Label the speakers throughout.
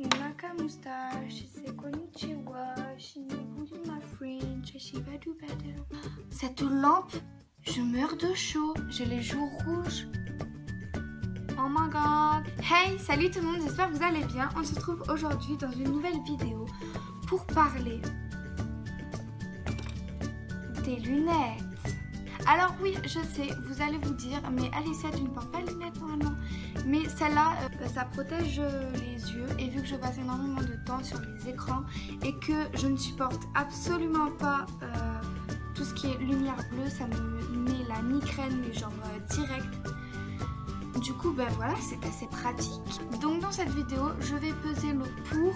Speaker 1: Moustache, c'est konnichiwa, ma French, cette lampe, je meurs de chaud, j'ai les joues rouges. Oh my god. Hey, salut tout le monde, j'espère que vous allez bien. On se retrouve aujourd'hui dans une nouvelle vidéo pour parler des lunettes. Alors oui, je sais, vous allez vous dire, mais Alicia, tu ne portes pas de lunettes normalement. Mais celle-là, ça protège les yeux. Et vu que je passe énormément de temps sur les écrans et que je ne supporte absolument pas tout ce qui est lumière bleue, ça me met la migraine, mais genre direct. Du coup, ben voilà, c'est assez pratique. Donc dans cette vidéo, je vais peser le pour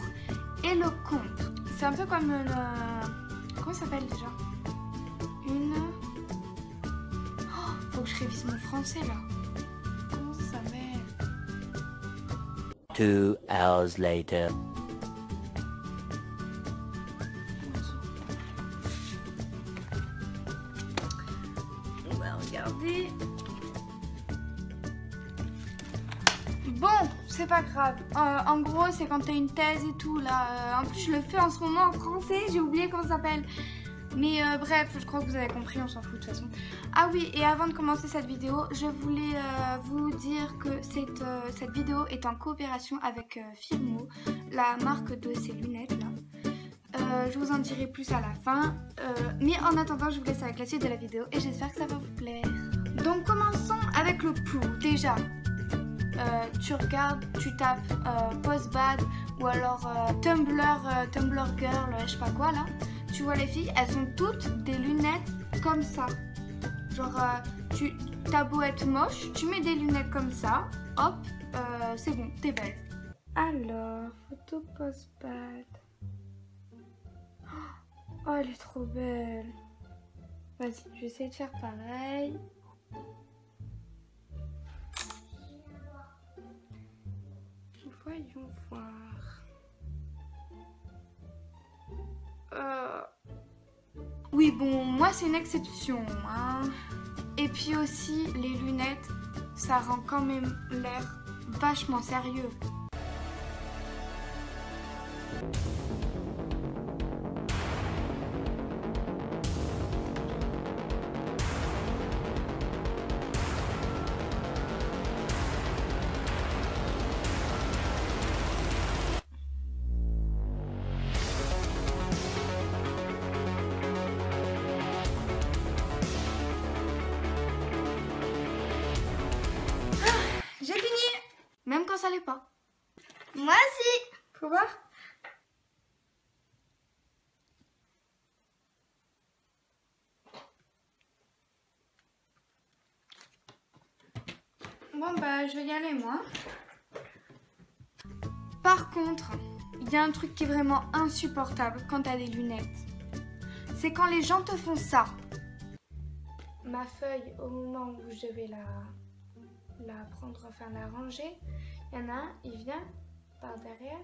Speaker 1: et le contre. C'est un peu comme comment ça s'appelle déjà? Faut que je révise mon français là. Comment ça s'appelle?
Speaker 2: 2 hours later.
Speaker 1: On va regarder. Bon, c'est pas grave. En gros, c'est quand t'as une thèse et tout là. En plus, je le fais en ce moment en français. J'ai oublié comment ça s'appelle. Mais bref, je crois que vous avez compris, on s'en fout de toute façon. Ah oui, et avant de commencer cette vidéo, je voulais vous dire que cette vidéo est en coopération avec Filmo, la marque de ces lunettes là. Je vous en dirai plus à la fin. Mais en attendant, je vous laisse avec la suite de la vidéo et j'espère que ça va vous plaire. Donc commençons avec le pour. Déjà, tu regardes, tu tapes Postbad ou alors Tumblr Girl, je sais pas quoi là. Tu vois les filles, elles ont toutes des lunettes comme ça. Genre, t'as beau être moche, tu mets des lunettes comme ça, hop, c'est bon, t'es belle. Alors, photo Postbad. Oh, elle est trop belle. Vas-y, je vais essayer de faire pareil. Voyons voir. Oui, bon, moi c'est une exception, hein. Et puis aussi, les lunettes, ça rend quand même l'air vachement sérieux. J'ai fini, même quand ça l'est pas. Moi aussi. Faut voir. Bon bah je vais y aller moi. Par contre, il y a un truc qui est vraiment insupportable quand t'as des lunettes. C'est quand les gens te font ça. Ma feuille, au moment où je vais la prendre, enfin la ranger, il y en a un, il vient par derrière.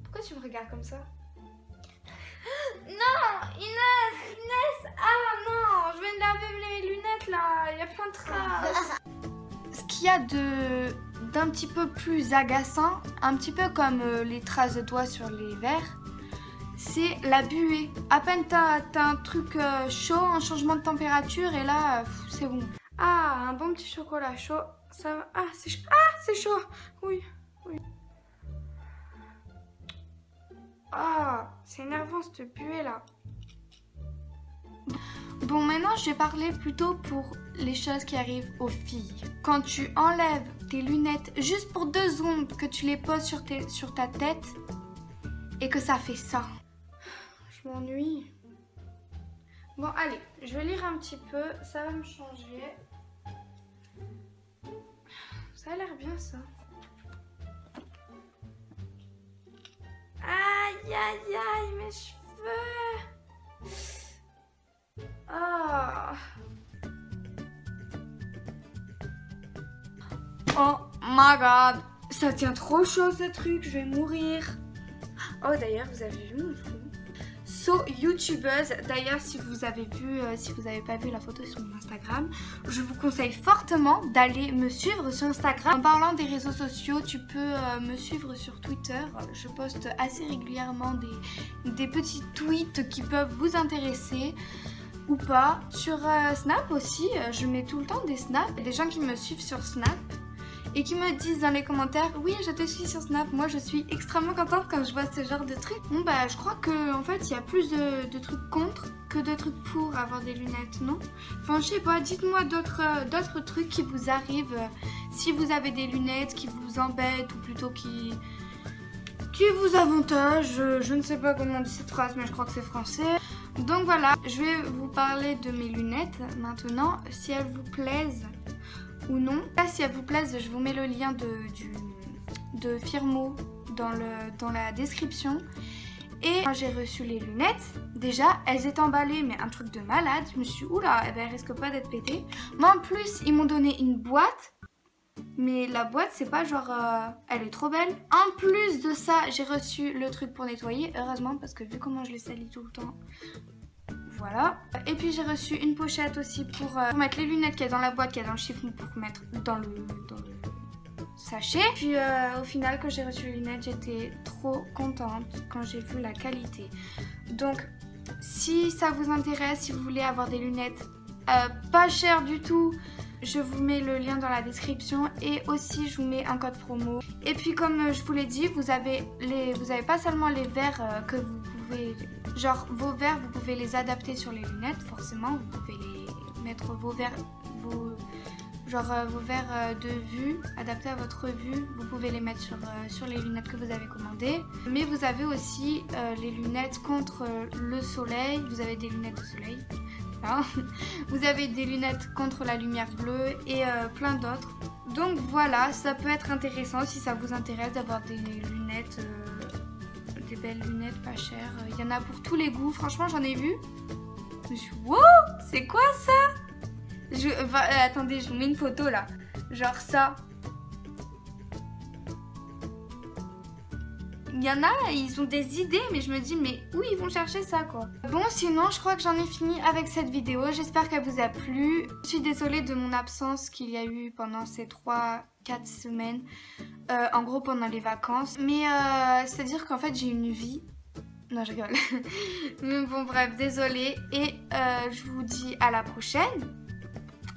Speaker 1: Pourquoi tu me regardes comme ça? Non, Inès, ah non, je viens de laver mes lunettes là, il y a plein de traces. Ce qu'il y a d'un petit peu plus agaçant, un petit peu comme les traces de doigts sur les verres, c'est la buée. À peine t'as un truc chaud, un changement de température et là, c'est bon. Ah, un bon petit chocolat chaud, ça va. Ah, c'est chaud. Oui. Ah, c'est énervant cette buée là. Bon, maintenant je vais parler plutôt pour les choses qui arrivent aux filles. Quand tu enlèves tes lunettes juste pour 2 secondes, que tu les poses sur ta tête et que ça fait ça. Je m'ennuie. Bon, allez, je vais lire un petit peu, ça va me changer. Ça a l'air bien, ça. Aïe, aïe, aïe, mes cheveux. Oh my god. Ça tient trop chaud, ce truc, je vais mourir. Oh, d'ailleurs, vous avez vu mon fond? So youtubeuse. D'ailleurs, si vous avez vu, si vous n'avez pas vu la photo sur mon Instagram, je vous conseille fortement d'aller me suivre sur Instagram. En parlant des réseaux sociaux, tu peux me suivre sur Twitter. Je poste assez régulièrement des petits tweets qui peuvent vous intéresser ou pas. Sur Snap aussi, je mets tout le temps des snaps. Il y a des gens qui me suivent sur Snap et qui me disent dans les commentaires oui je te suis sur Snap. Moi je suis extrêmement contente quand je vois ce genre de trucs. Bon bah je crois que en fait il y a plus de trucs contre que de trucs pour avoir des lunettes, non? Enfin je sais pas, dites-moi d'autres trucs qui vous arrivent si vous avez des lunettes qui vous embêtent ou plutôt qui vous avantagent. Je ne sais pas comment on dit cette phrase mais je crois que c'est français. Donc voilà, je vais vous parler de mes lunettes maintenant, si elles vous plaisent ou non. Là, si elles vous plaisent, je vous mets le lien de Firmo dans la description. Et quand j'ai reçu les lunettes, déjà, elles étaient emballées, mais un truc de malade. Je me suis dit, oula, eh ben, elles risquent pas d'être pétées. Mais en plus, ils m'ont donné une boîte. Mais la boîte, c'est pas genre, elle est trop belle. En plus de ça, j'ai reçu le truc pour nettoyer, heureusement, parce que vu comment je les salis tout le temps, voilà. Et puis j'ai reçu une pochette aussi pour mettre les lunettes qu'il y a dans la boîte, qu'il y a dans le chiffon, pour mettre dans le sachet. Puis au final, quand j'ai reçu les lunettes, j'étais trop contente quand j'ai vu la qualité. Donc, si ça vous intéresse, si vous voulez avoir des lunettes pas chères du tout, je vous mets le lien dans la description et aussi je vous mets un code promo. Et puis comme je vous l'ai dit, vous avez pas seulement les verres que vous pouvez, genre vos verres, vous pouvez les adapter sur les lunettes, forcément, vous pouvez les mettre vos verres, vos verres de vue, adaptés à votre vue, vous pouvez les mettre sur les lunettes que vous avez commandées. Mais vous avez aussi les lunettes contre le soleil, vous avez des lunettes de soleil. Vous avez des lunettes contre la lumière bleue et plein d'autres. Donc voilà, ça peut être intéressant si ça vous intéresse d'avoir des lunettes, des belles lunettes pas chères. Il y en a pour tous les goûts, franchement j'en ai vu. Je me suis dit, wow, c'est quoi ça? Attendez, je vous mets une photo là. Genre ça. Il y en a, ils ont des idées, mais je me dis, mais où ils vont chercher ça, quoi? Bon, sinon, je crois que j'en ai fini avec cette vidéo. J'espère qu'elle vous a plu. Je suis désolée de mon absence qu'il y a eu pendant ces 3-4 semaines. En gros, pendant les vacances. Mais c'est-à-dire qu'en fait, j'ai une vie. Non, je rigole. Mais bon, bref, désolée. Et je vous dis à la prochaine.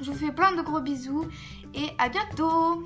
Speaker 1: Je vous fais plein de gros bisous. Et à bientôt.